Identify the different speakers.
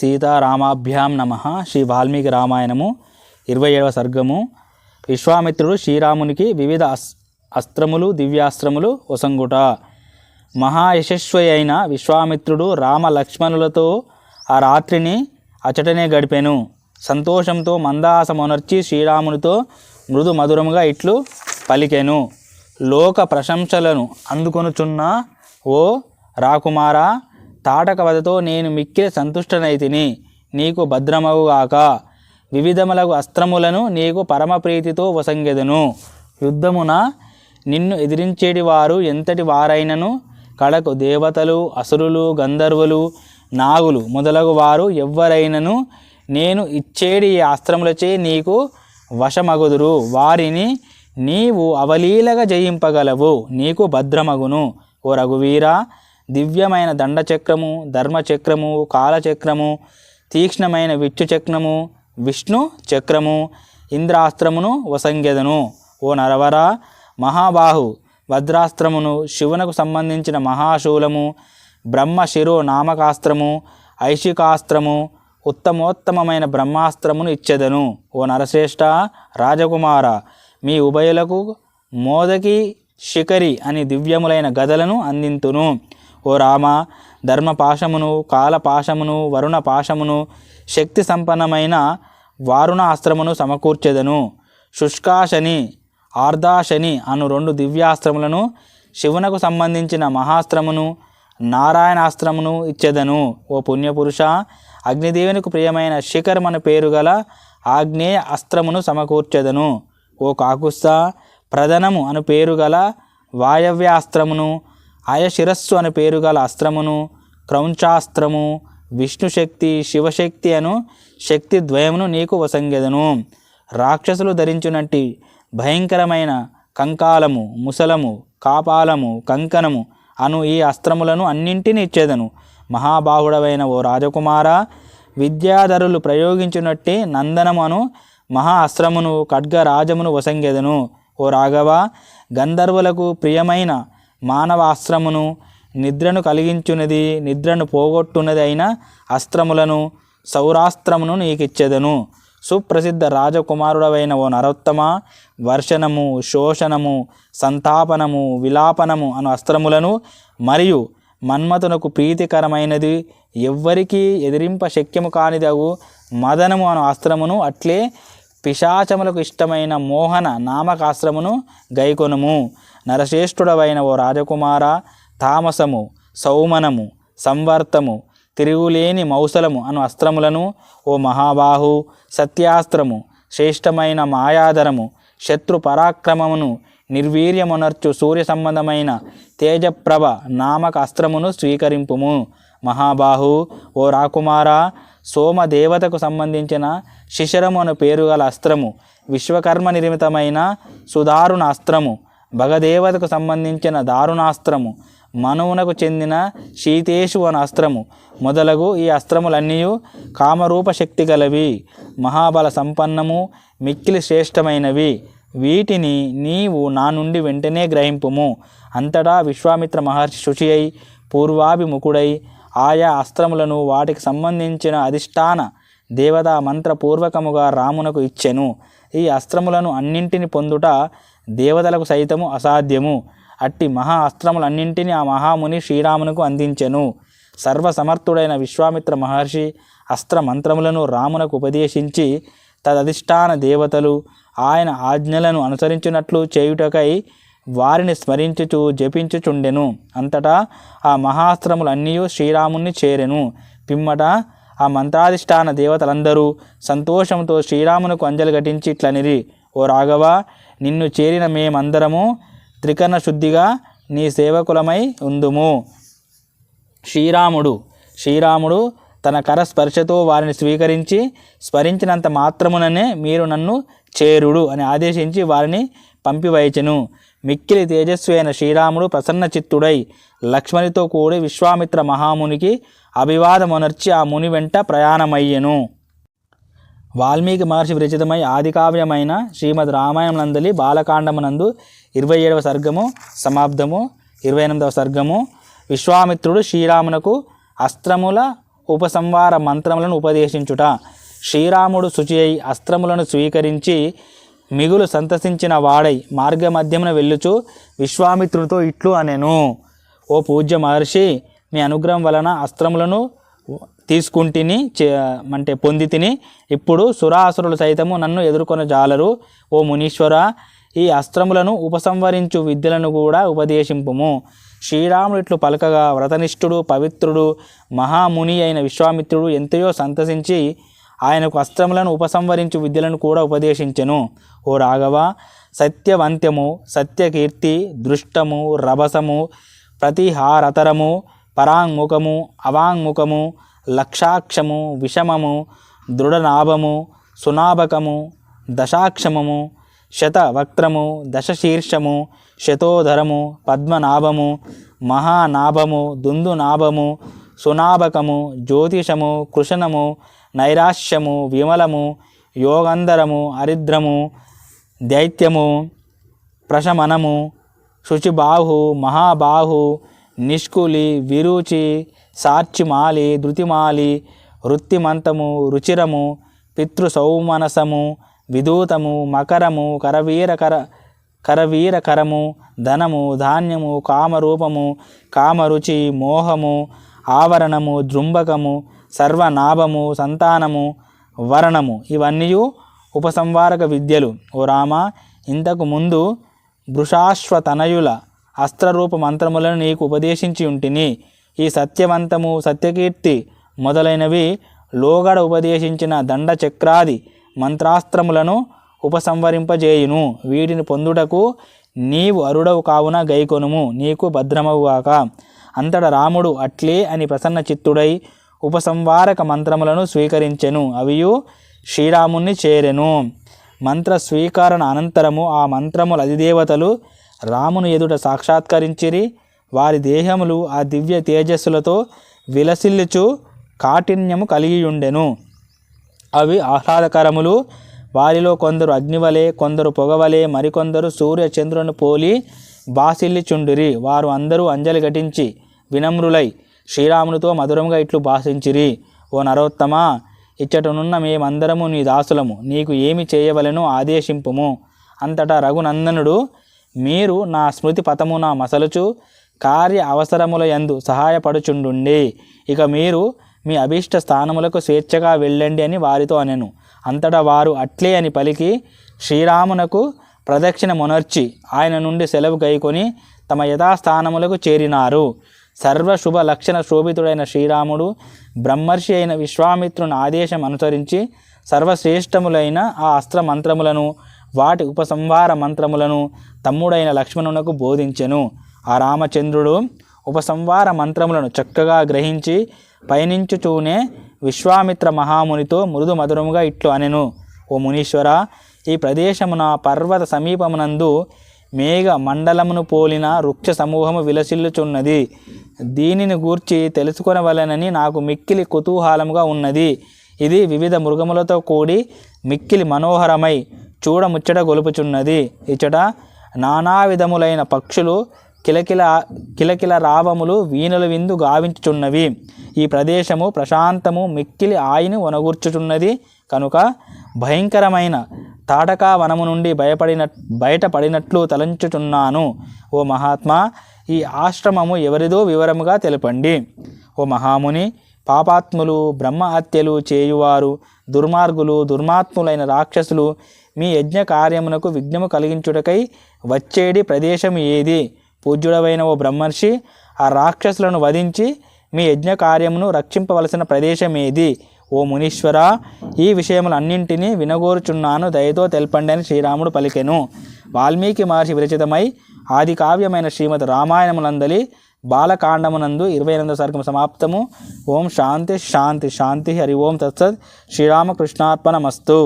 Speaker 1: సీతారామాభ్యాం నమః. శ్రీ వాల్మీకి రామాయణము 27వ సర్గము. విశ్వామిత్రుడు శ్రీరామునికి వివిధ అస్త్రములు దివ్యాస్త్రములు ఒసంగుట. మహాయశస్వి అయిన విశ్వామిత్రుడు రామ లక్ష్మణులతో ఆ రాత్రిని అచటనే గడిపెను. సంతోషంతో మందాసమొనర్చి శ్రీరామునితో మృదు మధురముగా ఇట్లు పలికెను. లోక ప్రశంసలను అందుకొనుచున్న ఓ రాకుమారా, తాటక వధతో నేను మిక్కిలి సంతుష్టనైతిని. నీకు భద్రమగుగాక. వివిధములకు అస్త్రములను నీకు పరమప్రీతితో వసంగెదను. యుద్ధమున నిన్ను ఎదిరించేటి వారు ఎంతటి వారైనను కడకు దేవతలు, అసురులు, గంధర్వులు, నాగులు మొదలగు వారు ఎవ్వరైనను నేను ఇచ్చేడి ఈ అస్త్రములచే నీకు వశమగుదురు. వారిని నీవు అవలీలగా జయింపగలవు. నీకు భద్రమగును. ఓ రఘువీరా, దివ్యమైన దండచక్రము, ధర్మచక్రము, కాలచక్రము, తీక్ష్ణమైన విచ్చుచక్రము, విష్ణు చక్రము, ఇంద్రాస్త్రమును వసంగెదను. ఓ నరవర, మహాబాహు వజ్రాస్త్రమును, శివునకు సంబంధించిన మహాశూలము, బ్రహ్మశిరో నామకాస్త్రము, ఐశికాస్త్రము, ఉత్తమోత్తమైన బ్రహ్మాస్త్రమును ఇచ్చెదను. ఓ నరశ్రేష్ఠ రాజకుమార, మీ ఉభయులకు మోదకి, శిఖరి అని దివ్యములైన గదలను అందింతును. ఓ రామ, ధర్మపాశమును, కాలపాశమును, వరుణ పాశమును, శక్తి సంపన్నమైన వారుణ అస్త్రమును సమకూర్చెదను. శుష్కాశని, ఆర్ధాశని అను 2 దివ్యాస్త్రములను, శివునకు సంబంధించిన మహాస్త్రమును, నారాయణాస్త్రమును ఇచ్చెదను. ఓ పుణ్యపురుష, అగ్నిదేవునికి ప్రియమైన శిఖరమను పేరు గల ఆగ్నేయ అస్త్రమును సమకూర్చెదను. ఓ కాకుత్స, ప్రధనము అను పేరు గల వాయవ్యాస్త్రమును, అయశిరస్సు అను పేరు గల అస్త్రమును, క్రౌంచాస్త్రము, విష్ణుశక్తి, శివశక్తి అను శక్తి ద్వయమును నీకు వసంగెదను. రాక్షసులు ధరించునట్టి భయంకరమైన కంకాలము, ముసలము, కాపాలము, కంకణము అను ఈ అస్త్రములను అన్నింటినీ ఇచ్చేదను. మహాబాహుడవైన ఓ రాజకుమార, విద్యాధరులు ప్రయోగించునట్టి నందనము అను మహా అస్త్రమును, ఖడ్గరాజమును వసంగెదను. ఓ రాఘవ, గంధర్వులకు ప్రియమైన మానవాస్త్రమును, నిద్రను కలిగించున్నది, నిద్రను పోగొట్టున్నది అయిన అస్త్రములను, సౌరాస్త్రమును నీకిచ్చెదను. సుప్రసిద్ధ రాజకుమారుడవైన ఓ నరోత్తమ, వర్షణము, శోషణము, సంతాపనము, విలాపనము అను అస్త్రములను, మరియు మన్మథునకు ప్రీతికరమైనది, ఎవ్వరికీ ఎదిరింప శక్యము కానిదగు మదనము అను అస్త్రమును, అట్లే పిశాచములకు ఇష్టమైన మోహన నామకాస్త్రమును గైకొనుము. నరశ్రేష్ఠుడవైన ఓ రాజకుమార, తామసము, సౌమనము, సంవర్తము, తిరుగులేని మౌసలము అను అస్త్రములను, ఓ మహాబాహు, సత్యాస్త్రము, శ్రేష్టమైన మాయాధరము, శత్రు పరాక్రమమును, నిర్వీర్యమునర్చు సూర్య సంబంధమైన తేజప్రభ నామక అస్త్రమును స్వీకరింపుము. మహాబాహు, ఓ రాకుమార, సోమదేవతకు సంబంధించిన శిశరము అను పేరు గల అస్త్రము, విశ్వకర్మ నిర్మితమైన సుదారుణ అస్త్రము, భగదేవతకు సంబంధించిన దారుణాస్త్రము, మనువునకు చెందిన శీతేషు అను అస్త్రము మొదలగు ఈ అస్త్రములన్నీ కామరూప శక్తి గలవి, మహాబల సంపన్నము, మిక్కిలి శ్రేష్టమైనవి. వీటిని నీవు నా నుండి వెంటనే గ్రహింపుము. అంతటా విశ్వామిత్ర మహర్షి శుచి అయి పూర్వాభిముఖుడై ఆయా అస్త్రములను వాటికి సంబంధించిన అధిష్టాన దేవతా మంత్రపూర్వకముగా రామునకు ఇచ్చెను. ఈ అస్త్రములను అన్నింటిని పొందుట దేవతలకు సైతము అసాధ్యము. అట్టి మహా అస్త్రములన్నింటినీ ఆ మహాముని శ్రీరామునకు అందించెను. సర్వసమర్థుడైన విశ్వామిత్ర మహర్షి అస్త్ర మంత్రములను రామునకు ఉపదేశించి తదధిష్టాన దేవతలు ఆయన ఆజ్ఞలను అనుసరించినట్లు చేయుటకై వారిని స్మరించుచు జపించుచుండెను. అంతటా ఆ మహాస్త్రములన్నీ శ్రీరాముని చేరెను. పిమ్మట ఆ మంత్రాధిష్టాన దేవతలందరూ సంతోషంతో శ్రీరామునకు అంజలి ఘటించి ఇట్లనిరి: ఓ రాఘవ, నిన్ను చేరిన మేమందరము త్రికరణ శుద్ధిగా నీ సేవకులమై ఉందుము. శ్రీరాముడు తన కరస్పర్శతో వారిని స్వీకరించి స్మరించినంత మాత్రముననే మీరు నన్ను చేరుడు అని ఆదేశించి వారిని పంపివైచెను. మిక్కిలి తేజస్వి అయిన శ్రీరాముడు ప్రసన్న చిత్తుడై లక్ష్మణితో కూడి విశ్వామిత్ర మహామునికి అభివాదమునర్చి ఆ ముని వెంట ప్రయాణమయ్యెను. వాల్మీకి మహర్షి విరచితమై ఆదికావ్యమైన శ్రీమద్ రామాయణంనందలి బాలకాండమునందు 27వ సర్గము సమాప్తము. 28వ సర్గము. విశ్వామిత్రుడు శ్రీరామునకు అస్త్రముల ఉపసంహార మంత్రములను ఉపదేశించుట. శ్రీరాముడు శుచి అయి అస్త్రములను స్వీకరించి మిగులు సంతసించిన వాడై మార్గమధ్యమున వెళ్ళుచు విశ్వామిత్రునితో ఇట్లు అనెను. ఓ పూజ్య మహర్షి, మీ అనుగ్రహం వలన అస్త్రములను తీసుకుంటిని అంటే పొంది తిని, ఇప్పుడు సురాసురులు సైతము నన్ను ఎదుర్కొనజాలరు. ఓ మునీశ్వర, ఈ అస్త్రములను ఉపసంహరించు విద్యలను కూడా ఉపదేశింపుము. శ్రీరాముడు ఇట్లు పలకగా వ్రతనిష్ఠుడు పవిత్రుడు మహాముని అయిన విశ్వామిత్రుడు ఎంతయో సంతసించి ఆయనకు అస్త్రములను ఉపసంహరించు విద్యలను కూడా ఉపదేశించెను. ఓ రాఘవ, సత్యవంత్యము, సత్యకీర్తి, దృష్టము, రభసము, ప్రతిహారతరము, పరాంగుఖము, అవాంగుఖము, లక్షాక్షము, విషమము, దృఢనాభము, సునాభకము, దశాక్షమము, శతవక్త్రము, దశశీర్షము, శతోధరము, పద్మనాభము, మహానాభము, దుందునాభము, సునాభకము, జ్యోతిషము, కృషణము, నైరాశ్యము, విమలము, యోగంధరము, హరిద్రము, దైత్యము, ప్రశమనము, శుచిబాహు, మహాబాహు, నిష్కులి, విరుచి, సార్చిమాలి, ధృతిమాలి, వృత్తిమంతము, రుచిరము, పితృసౌమనసము, విదూతము, మకరము, కరవీరకరము, ధనము, ధాన్యము, కామరూపము, కామరుచి, మోహము, ఆవరణము, జృంభకము, సర్వనాభము, సంతానము, వరణము, ఇవన్నీ ఉపసంహారక విద్యలు. ఓ రామ, ఇంతకు ముందు వృషాశ్వతనయుల అస్త్రరూప మంత్రములను నీకు ఉపదేశించి ఉంటిని. ఈ సత్యవంతము, సత్యకీర్తి మొదలైనవి లోగడ ఉపదేశించిన దండచక్రాది మంత్రాస్త్రములను ఉపసంహరింపజేయును. వీటిని పొందుటకు నీవు అరుడవు కావున గైకొనుము, నీకు భద్రమవుగాక. అంతటా రాముడు అట్లే అని ప్రసన్న చిత్తుడై ఉపసంహారక మంత్రములను స్వీకరించెను. అవియు శ్రీరాముణ్ణి చేరెను. మంత్ర స్వీకరణ అనంతరము ఆ మంత్రముల అధిదేవతలు రాముని ఎదుట సాక్షాత్కరించిరి. వారి దేహములు ఆ దివ్య తేజస్సులతో విలసిల్లుచు కాఠిన్యము కలిగియుండెను. అవి ఆహ్లాదకరములు. వారిలో కొందరు అగ్నివలే, కొందరు పొగవలే, మరికొందరు సూర్య చంద్రుని పోలి బాసిల్లిచుండిరి. వారు అందరూ అంజలి ఘటించి వినమ్రులై శ్రీరామునితో మధురంగా ఇట్లు భాషించిరి. ఓ నరోత్తమా, ఇచ్చటనున్న మేమందరము నీ దాసులము, నీకు ఏమి చేయవలెనో ఆదేశింపుము. అంతటా రఘునందనుడు, మీరు నా స్మృతి పథమున మసలుచు కార్య అవసరముల యందు సహాయపడుచుండుండి. ఇక మీరు మీ అభీష్ట స్థానములకు స్వేచ్ఛగా వెళ్ళండి అని వారితో అనెను. అంతటా వారు అట్లే అని పలికి శ్రీరామునకు ప్రదక్షిణ మొనర్చి ఆయన నుండి సెలవు గైకొని తమ యథాస్థానములకు చేరినారు. సర్వశుభ లక్షణ శోభితుడైన శ్రీరాముడు బ్రహ్మర్షి అయిన విశ్వామిత్రుని ఆదేశం అనుసరించి సర్వశ్రేష్టములైన ఆ అస్త్ర మంత్రములను, వాటి ఉపసంహార మంత్రములను తమ్ముడైన లక్ష్మణునకు బోధించెను. ఆ రామచంద్రుడు ఉపసంహార మంత్రములను చక్కగా గ్రహించి పయనించుచూనే విశ్వామిత్ర మహామునితో మృదు మధురముగా ఇట్లు అనెను. ఓ మునీశ్వర, ఈ ప్రదేశమున పర్వత సమీపమునందు మేఘ మండలమును పోలిన వృక్ష సమూహము విలసిల్లుచున్నది. దీనిని గూర్చి తెలుసుకొనవలెనని నాకు మిక్కిలి కుతూహలముగా ఉన్నది. ఇది వివిధ మృగములతో కూడి మిక్కిలి మనోహరమై చూడముచ్చట గొలుపుచున్నది. ఇచ్చట నానా విధములైన పక్షులు కిలకిల రావములు వీణుల విందు గావించుచున్నవి. ఈ ప్రదేశము ప్రశాంతము, మిక్కిలి ఆయిని వనగూర్చుచున్నది కనుక భయంకరమైన తాటకా వనము నుండి బయటపడినట్లు తలంచుచున్నాను. ఓ మహాత్మా, ఈ ఆశ్రమము ఎవరిదో వివరముగా తెలపండి. ఓ మహాముని, పాపాత్ములు, బ్రహ్మహత్యలు చేయువారు, దుర్మార్గులు, దుర్మాత్ములైన రాక్షసులు మీ యజ్ఞ కార్యమునకు విఘ్నము కలిగించుటకై వచ్చేడి ప్రదేశం ఏది? పూజ్యుడవైన ఓ బ్రహ్మర్షి, ఆ రాక్షసులను వధించి మీ యజ్ఞ కార్యమును రక్షింపవలసిన ప్రదేశం ఏది? ఓ మునీశ్వర, ఈ విషయములన్నింటినీ వినగోరుచున్నాను, దయతో తెల్పండి అని శ్రీరాముడు పలికెను. వాల్మీకి మహర్షి విరచితమై ఆది కావ్యమైన శ్రీమద్ రామాయణమునందలి బాలకాండమునందు 28వ సర్గము సమాప్తము. ఓం శాంతి శాంతి శాంతి. హరి ఓం తత్సత్. శ్రీరామకృష్ణార్పణమస్తు.